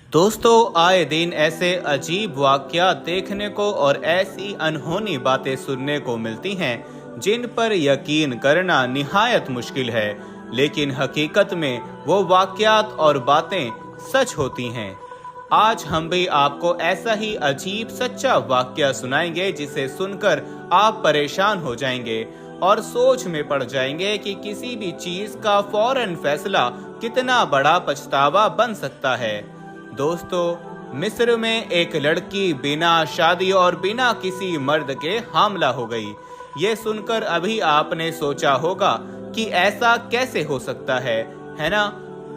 दोस्तों, आए दिन ऐसे अजीब वाक़यात देखने को और ऐसी अनहोनी बातें सुनने को मिलती हैं जिन पर यकीन करना निहायत मुश्किल है, लेकिन हकीकत में वो वाक़यात और बातें सच होती हैं। आज हम भी आपको ऐसा ही अजीब सच्चा वाक़या सुनाएंगे जिसे सुनकर आप परेशान हो जाएंगे और सोच में पड़ जाएंगे कि किसी भी चीज़ का फौरन फैसला कितना बड़ा पछतावा बन सकता है। दोस्तों, मिस्र में एक लड़की बिना शादी और बिना किसी मर्द के हामला हो गई। ये सुनकर अभी आपने सोचा होगा कि ऐसा कैसे हो सकता है ना?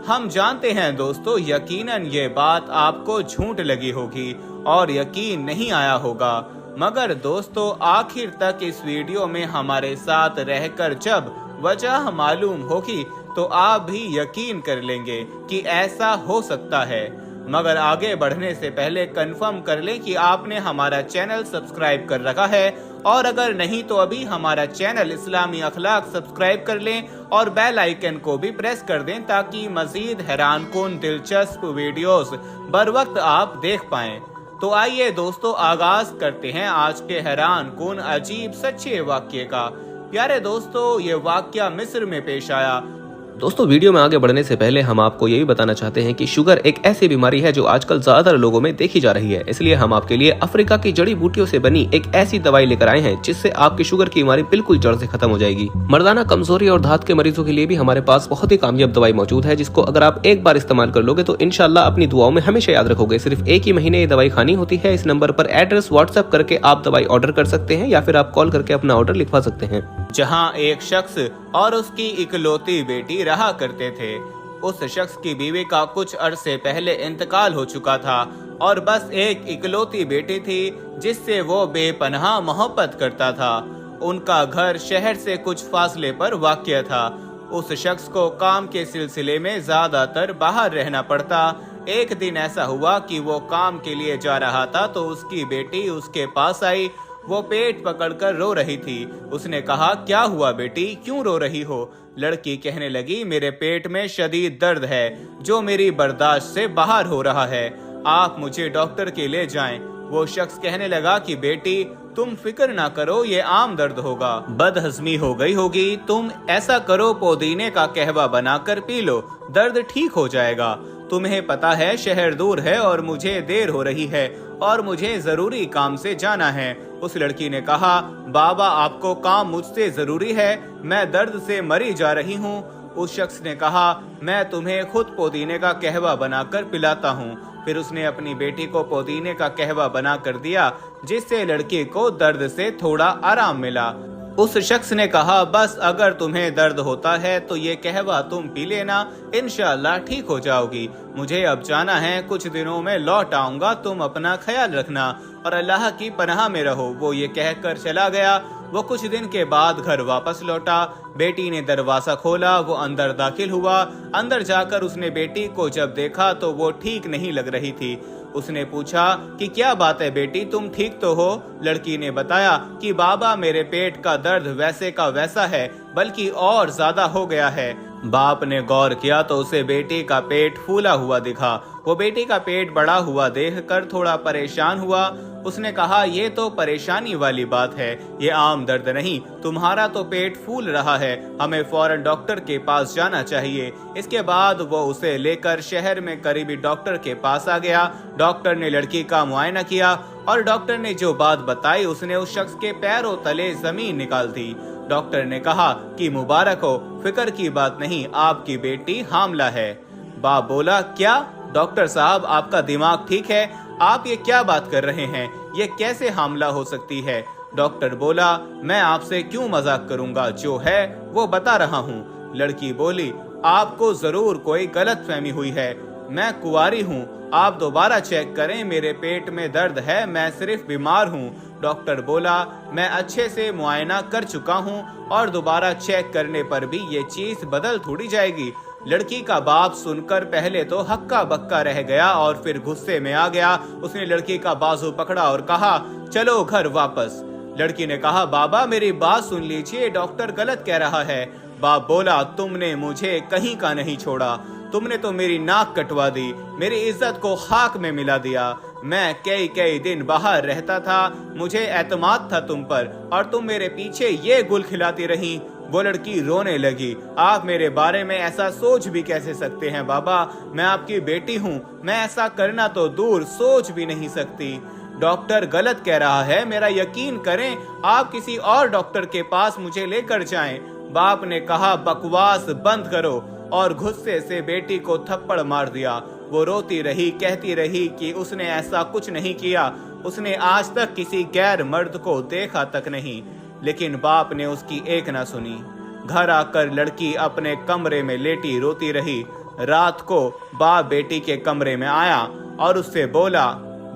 हम जानते हैं दोस्तों, यकीनन ये बात आपको झूठ लगी होगी और यकीन नहीं आया होगा, मगर दोस्तों आखिर तक इस वीडियो में हमारे साथ रहकर जब वजह मालूम होगी तो आप भी यकीन कर लेंगे कि ऐसा हो सकता है। मगर आगे बढ़ने से पहले कंफर्म कर लें कि आपने हमारा चैनल सब्सक्राइब कर रखा है, और अगर नहीं तो अभी हमारा चैनल इस्लामी अखलाक सब्सक्राइब कर लें और बेल आइकन को भी प्रेस कर दें ताकि मजीद हैरानकुन दिलचस्प वीडियोस बर वक्त आप देख पाएं। तो आइए दोस्तों, आगाज करते हैं आज के हैरानकुन अजीब सच्चे वाक्य का। प्यारे दोस्तों, ये वाक्या मिस्र में पेश आया। दोस्तों, वीडियो में आगे बढ़ने से पहले हम आपको यही बताना चाहते हैं कि शुगर एक ऐसी बीमारी है जो आजकल ज्यादातर लोगों में देखी जा रही है। इसलिए हम आपके लिए अफ्रीका की जड़ी बूटियों से बनी एक ऐसी दवाई लेकर आए हैं जिससे आपकी शुगर की बीमारी बिल्कुल जड़ से खत्म हो जाएगी। मर्दाना कमजोरी और धात के मरीजों के लिए भी हमारे पास बहुत ही कामयाब दवाई मौजूद है, जिसको अगर आप एक बार इस्तेमाल कर लोगे तो इंशाल्लाह अपनी दुआओं में हमेशा याद रखोगे। सिर्फ एक ही महीने ये दवाई खानी होती है। इस नंबर पर एड्रेस व्हाट्सएप करके आप दवाई ऑर्डर कर सकते हैं या फिर आप कॉल करके अपना ऑर्डर लिखवा सकते हैं। जहां एक शख्स और उसकी इकलौती बेटी रहा करते थे। उस शख्स की बीवी का कुछ अरसे पहले इंतकाल हो चुका था और बस एक इकलौती बेटी थी जिससे वो बेपनाह मोहब्बत करता था। उनका घर शहर से कुछ फासले पर वाक़या था। उस शख्स को काम के सिलसिले में ज्यादातर बाहर रहना पड़ता। एक दिन ऐसा हुआ कि वो काम के लिए जा रहा था तो उसकी बेटी उसके पास आई। वो पेट पकड़कर रो रही थी। उसने कहा, क्या हुआ बेटी, क्यों रो रही हो? लड़की कहने लगी, मेरे पेट में शदीद दर्द है जो मेरी बर्दाश्त से बाहर हो रहा है, आप मुझे डॉक्टर के ले जाएं। वो शख्स कहने लगा कि बेटी तुम फिक्र ना करो, ये आम दर्द होगा, बदहजमी हो गई होगी, तुम ऐसा करो पुदीने का कहवा बनाकर पी लो, दर्द ठीक हो जाएगा। तुम्हें पता है शहर दूर है और मुझे देर हो रही है और मुझे जरूरी काम से जाना है। उस लड़की ने कहा, बाबा आपको काम मुझसे जरूरी है, मैं दर्द से मरी जा रही हूँ। उस शख्स ने कहा, मैं तुम्हें खुद पुदीने का कहवा बनाकर पिलाता हूँ। फिर उसने अपनी बेटी को पुदीने का कहवा बना कर दिया जिससे लड़की को दर्द से थोड़ा आराम मिला। उस शख्स ने कहा, बस अगर तुम्हें दर्द होता है तो ये कहवा तुम पी लेना, इंशाअल्लाह ठीक हो जाओगी। मुझे अब जाना है, कुछ दिनों में लौट आऊंगा, तुम अपना ख्याल रखना और अल्लाह की पनाह में रहो। वो ये कहकर चला गया। वो कुछ दिन के बाद घर वापस लौटा। बेटी ने दरवाजा खोला, वो अंदर दाखिल हुआ। अंदर जाकर उसने बेटी को जब देखा तो वो ठीक नहीं लग रही थी। उसने पूछा कि क्या बात है बेटी, तुम ठीक तो हो? लड़की ने बताया कि बाबा मेरे पेट का दर्द वैसे का वैसा है बल्कि और ज्यादा हो गया है। बाप ने गौर किया तो उसे बेटी का पेट फूला हुआ दिखा। वो बेटी का पेट बड़ा हुआ देखकर थोड़ा परेशान हुआ। उसने कहा, ये तो परेशानी वाली बात है, ये आम दर्द नहीं, तुम्हारा तो पेट फूल रहा है, हमें फौरन डॉक्टर के पास जाना चाहिए। इसके बाद वो उसे लेकर शहर में करीबी डॉक्टर के पास आ गया। डॉक्टर ने लड़की का मुआयना किया और डॉक्टर ने जो बात बताई उसने उस शख्स के पैरों तले जमीन निकाल दी। डॉक्टर ने कहा कि मुबारक हो, फिक्र की बात नहीं, आपकी बेटी हामला है। बाप बोला, क्या डॉक्टर साहब आपका दिमाग ठीक है? आप ये क्या बात कर रहे हैं, ये कैसे हामला हो सकती है? डॉक्टर बोला, मैं आपसे क्यों मजाक करूंगा, जो है वो बता रहा हूँ। लड़की बोली, आपको जरूर कोई गलत फहमी हुई है, मैं कुंवारी हूँ, आप दोबारा चेक करें, मेरे पेट में दर्द है, मैं सिर्फ बीमार हूँ। डॉक्टर बोला, मैं अच्छे से मुआयना कर चुका हूँ और दोबारा चेक करने पर भी ये चीज बदल थोड़ी जाएगी। लड़की का बाप सुनकर पहले तो हक्का बक्का रह गया और फिर गुस्से में आ गया। उसने लड़की का बाजू पकड़ा और कहा, चलो घर वापस। लड़की ने कहा, बाबा मेरी बात सुन लीजिए, डॉक्टर गलत कह रहा है। बाप बोला, तुमने मुझे कहीं का नहीं छोड़ा, तुमने तो मेरी नाक कटवा दी, मेरी इज्जत को खाक में मिला दिया। मैं कई दिन बाहर रहता था, मुझे एतमाद था तुम पर, और तुम मेरे पीछे ये गुल खिलाती रही। वो लड़की रोने लगी। आप मेरे बारे में ऐसा सोच भी कैसे सकते हैं बाबा? मैं आपकी बेटी हूँ, मैं ऐसा करना तो दूर सोच भी नहीं सकती। डॉक्टर गलत कह रहा है, मेरा यकीन करें, आप किसी और डॉक्टर के पास मुझे लेकर जाएं। बाप ने कहा बकवास बंद करो, और गुस्से से बेटी को थप्पड़ मार दिया। वो रोती रही, कहती रही कि उसने ऐसा कुछ नहीं किया, उसने आज तक किसी गैर मर्द को देखा तक नहीं। लेकिन बाप ने उसकी एक ना सुनी। घर आकर लड़की अपने कमरे में लेटी रोती रही। रात को बाप बेटी के कमरे में आया और उससे बोला,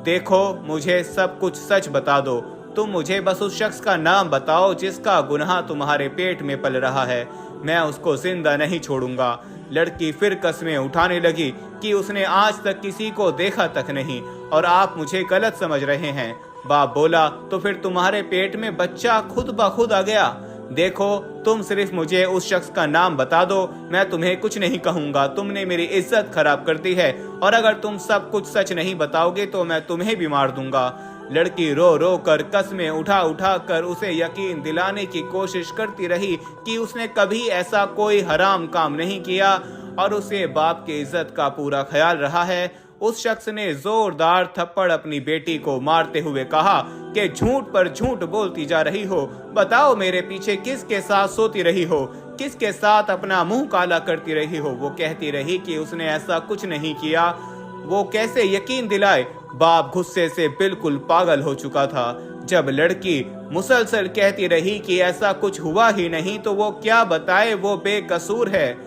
देखो मुझे सब कुछ सच बता दो, तुम मुझे बस उस शख्स का नाम बताओ जिसका गुनाह तुम्हारे पेट में पल रहा है, मैं उसको जिंदा नहीं छोड़ूंगा। लड़की फिर कस्में उठाने लगी कि उसने आज तक किसी को देखा तक नहीं, और आप मुझे गलत समझ रहे हैं। बाप बोला, तो फिर तुम्हारे पेट में बच्चा खुद ब खुद आ गया। देखो तुम सिर्फ मुझे उस शख्स का नाम बता दो, मैं तुम्हें कुछ नहीं कहूंगा। तुमने मेरी इज्जत खराब कर दी है, और अगर तुम सब कुछ सच नहीं बताओगे तो मैं तुम्हें भी मार दूंगा। लड़की रो रो कर कस्में उठा उठा कर उसे यकीन दिलाने की कोशिश करती रही कि उसने कभी ऐसा कोई हराम काम नहीं किया, और उसे बाप की इज्जत का पूरा ख्याल रहा है। उस शख्स ने जोरदार थप्पड़ अपनी बेटी को मारते हुए कहा कि झूठ पर झूठ बोलती जा रही हो, बताओ मेरे पीछे किसके साथ सोती रही हो, किसके साथ अपना मुंह काला करती रही हो। वो कहती रही कि उसने ऐसा कुछ नहीं किया। वो कैसे यकीन दिलाए? बाप गुस्से से बिल्कुल पागल हो चुका था। जब लड़की मुसलसल कहती रही कि ऐसा कुछ हुआ ही नहीं, तो वो क्या बताए, वो बेकसूर है,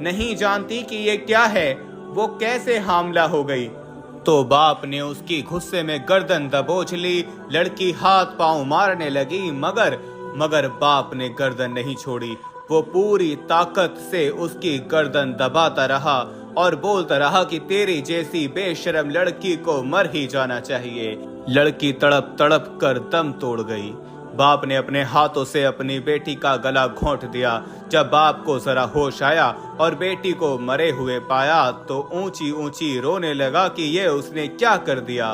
नहीं जानती कि ये क्या है, वो कैसे हामला हो गई। तो बाप ने उसकी गुस्से में गर्दन दबोच ली। लड़की हाथ पांव मारने लगी, मगर बाप ने गर्दन नहीं छोड़ी। वो पूरी ताकत से उसकी गर्दन दबाता रहा और बोलता रहा कि तेरी जैसी बेशरम लड़की को मर ही जाना चाहिए। लड़की तड़प तड़प कर दम तोड़ गई। बाप ने अपने हाथों से अपनी बेटी का गला घोंट दिया। जब बाप को जरा होश आया और बेटी को मरे हुए पाया तो ऊंची ऊंची रोने लगा कि ये उसने क्या कर दिया,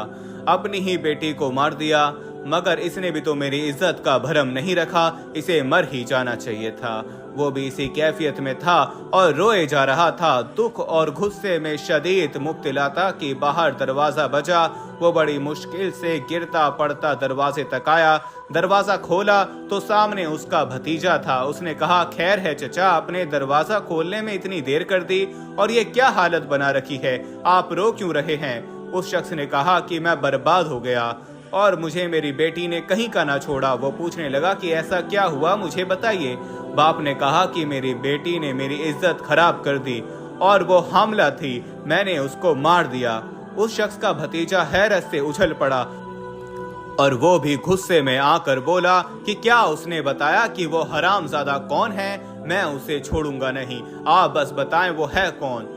अपनी ही बेटी को मार दिया। मगर इसने भी तो मेरी इज्जत का भरम नहीं रखा, इसे मर ही जाना चाहिए था। वो भी इसी कैफियत में था और रोए जा रहा था। दुख और गुस्से में शदीद मुब्तला था कि बाहर दरवाजा बजा। वो बड़ी मुश्किल से गिरता पड़ता दरवाजे तक आया। दरवाजा खोला तो सामने उसका भतीजा था। उसने कहा, खैर है चचा, आपने दरवाजा खोलने में इतनी देर कर दी, और ये क्या हालत बना रखी है, आप रो क्यों रहे हैं? उस शख्स ने कहा कि मैं बर्बाद हो गया और मुझे मेरी बेटी ने कहीं का ना छोड़ा। वो पूछने लगा कि ऐसा क्या हुआ, मुझे बताइए। बाप ने कहा कि मेरी बेटी ने मेरी इज्जत खराब कर दी और वो हामला थी, मैंने उसको मार दिया। उस शख्स का भतीजा हैरत से उछल पड़ा और वो भी गुस्से में आकर बोला कि क्या उसने बताया कि वो हरामजादा कौन है? मैं उसे छोड़ूंगा नहीं, आप बस बताएं वो है कौन।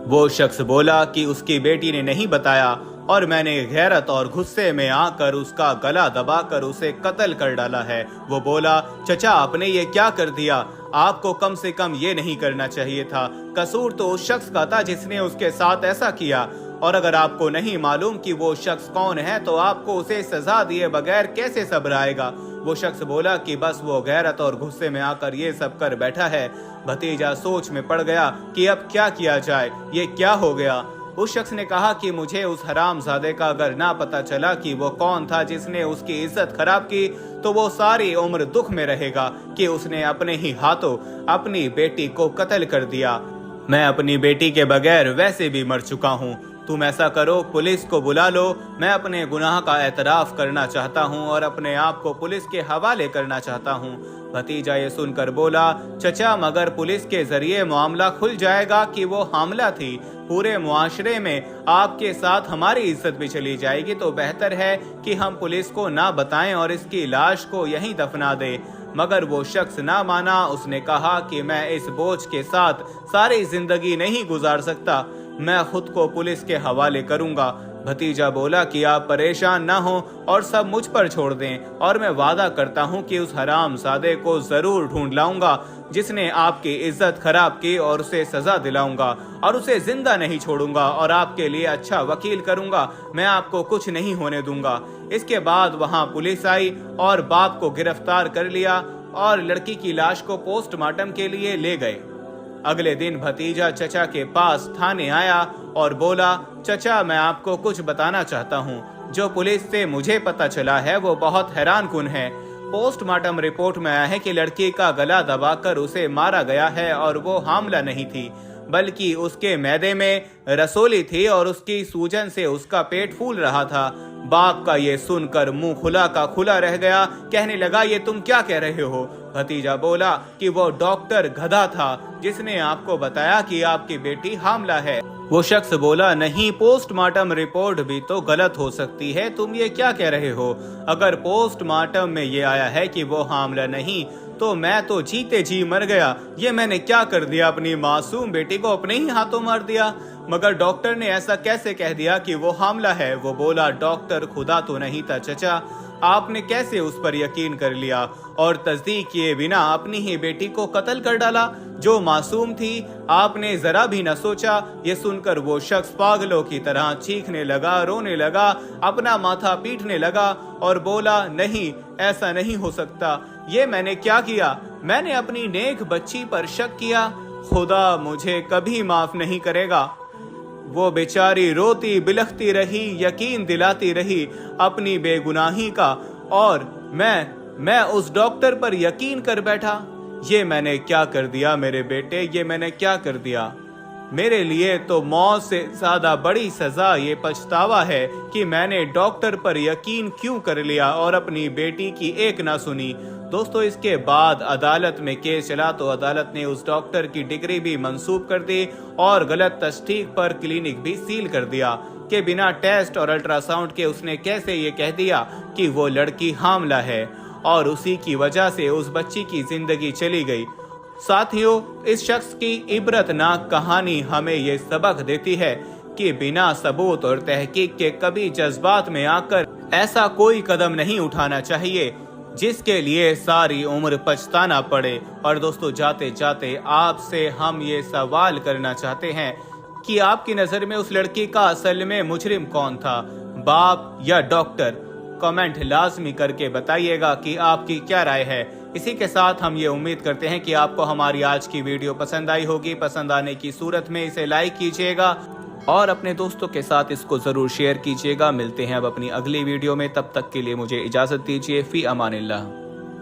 वो शख्स बोला कि उसकी बेटी ने नहीं बताया और मैंने गैरत और गुस्से में आकर उसका गला दबाकर उसे कत्ल कर डाला है। वो बोला, चचा आपने ये क्या कर दिया, आपको कम से कम ये नहीं करना चाहिए था। कसूर तो उस शख्स का था जिसने उसके साथ ऐसा किया, और अगर आपको नहीं मालूम कि वो शख्स कौन है तो आपको उसे सजा दिए बगैर कैसे सब्र आएगा। वो शख्स बोला कि बस वो गैरत और गुस्से में आकर ये सब कर बैठा है। भतीजा सोच में पड़ गया कि अब क्या किया जाए, ये क्या हो गया। उस शख्स ने कहा कि मुझे उस हरामजादे का अगर ना पता चला कि वो कौन था जिसने उसकी इज्जत खराब की, तो वो सारी उम्र दुख में रहेगा कि उसने अपने ही हाथों अपनी बेटी को कत्ल कर दिया। मैं अपनी बेटी के बगैर वैसे भी मर चुका हूँ। तुम ऐसा करो, पुलिस को बुला लो, मैं अपने गुनाह का एतराफ करना चाहता हूँ और अपने आप को पुलिस के हवाले करना चाहता हूँ। भतीजा ये सुनकर बोला, चचा मगर पुलिस के जरिए मामला खुल जाएगा कि वो हामला थी, पूरे मुआशरे में आपके साथ हमारी इज्जत भी चली जाएगी, तो बेहतर है कि हम पुलिस को ना बताएं और इसकी लाश को यहीं दफना दें। मगर वो शख्स ना माना। उसने कहा कि मैं इस बोझ के साथ सारी जिंदगी नहीं गुजार सकता, मैं खुद को पुलिस के हवाले करूंगा। भतीजा बोला कि आप परेशान ना हो और सब मुझ पर छोड़ दें, और मैं वादा करता हूँ कि उस हरामजादे को जरूर ढूंढ लाऊंगा जिसने आपकी इज्जत खराब की, और उसे सजा दिलाऊंगा और उसे जिंदा नहीं छोड़ूंगा और आपके लिए अच्छा वकील करूंगा। मैं आपको कुछ नहीं होने दूंगा। इसके बाद वहाँ पुलिस आई और बाप को गिरफ्तार कर लिया और लड़की की लाश को पोस्टमार्टम के लिए ले गए। अगले दिन भतीजा चचा के पास थाने आया और बोला, चचा मैं आपको कुछ बताना चाहता हूँ। जो पुलिस से मुझे पता चला है वो बहुत हैरानकुन है। पोस्टमार्टम रिपोर्ट में आया है कि लड़की का गला दबाकर उसे मारा गया है और वो हामला नहीं थी, बल्कि उसके मैदे में रसोली थी और उसकी सूजन से उसका पेट फूल रहा था। बाप का ये सुनकर मुंह खुला का खुला रह गया। कहने लगा, ये तुम क्या कह रहे हो? भतीजा बोला कि वो डॉक्टर गधा था जिसने आपको बताया कि आपकी बेटी हामला है। वो शख्स बोला, नहीं, पोस्टमार्टम रिपोर्ट भी तो गलत हो सकती है, तुम ये क्या कह रहे हो? अगर पोस्टमार्टम में ये आया है कि वो हामला नहीं, तो मैं तो जीते जी मर गया। ये मैंने क्या कर दिया? अपनी मासूम बेटी को अपने ही हाथों मार दिया। मगर डॉक्टर ने ऐसा कैसे कह दिया कि वो हामला है? वो बोला, डॉक्टर खुदा तो नहीं था चचा, आपने कैसे उस पर यकीन कर लिया और तस्दीक किए बिना अपनी ही बेटी को कत्ल कर डाला जो मासूम थी? आपने जरा भी न सोचा। ये सुनकर वो शख्स पागलों की तरह चीखने लगा, रोने लगा, अपना माथा पीटने लगा और बोला, नहीं, ऐसा नहीं हो सकता। ये मैंने क्या किया? मैंने अपनी नेक बच्ची पर शक किया। खुदा मुझे कभी माफ नहीं करेगा। वो बेचारी रोती बिलखती रही, यकीन दिलाती रही अपनी बेगुनाही का, और मैं उस डॉक्टर पर यकीन कर बैठा। ये मैंने क्या कर दिया मेरे बेटे? ये मैंने क्या कर दिया? मेरे लिए तो मौत से ज्यादा बड़ी सजा ये पछतावा है कि मैंने डॉक्टर पर यकीन क्यों कर लिया और अपनी बेटी की एक ना सुनी। दोस्तों, इसके बाद अदालत में केस चला तो अदालत ने उस डॉक्टर की डिग्री भी मंसूब कर दी और गलत तस्दीक पर क्लिनिक भी सील कर दिया कि बिना टेस्ट और अल्ट्रासाउंड के उसने कैसे ये कह दिया कि वो लड़की हामला है, और उसी की वजह से उस बच्ची की जिंदगी चली गई। साथियों, इस शख्स की इबरतनाक कहानी हमें ये सबक देती है कि बिना सबूत और तहकीक के कभी जज्बात में आकर ऐसा कोई कदम नहीं उठाना चाहिए जिसके लिए सारी उम्र पछताना पड़े। और दोस्तों, जाते जाते आपसे हम ये सवाल करना चाहते हैं कि आपकी नजर में उस लड़की का असल में मुजरिम कौन था, बाप या डॉक्टर? कमेंट लाजमी करके बताइएगा कि आपकी क्या राय है। इसी के साथ हम ये उम्मीद करते हैं कि आपको हमारी आज की वीडियो पसंद आई होगी। पसंद आने की सूरत में इसे लाइक कीजिएगा और अपने दोस्तों के साथ इसको जरूर शेयर कीजिएगा। मिलते हैं अब अपनी अगली वीडियो में, तब तक के लिए मुझे इजाजत दीजिए। फी अमानिल्लाह।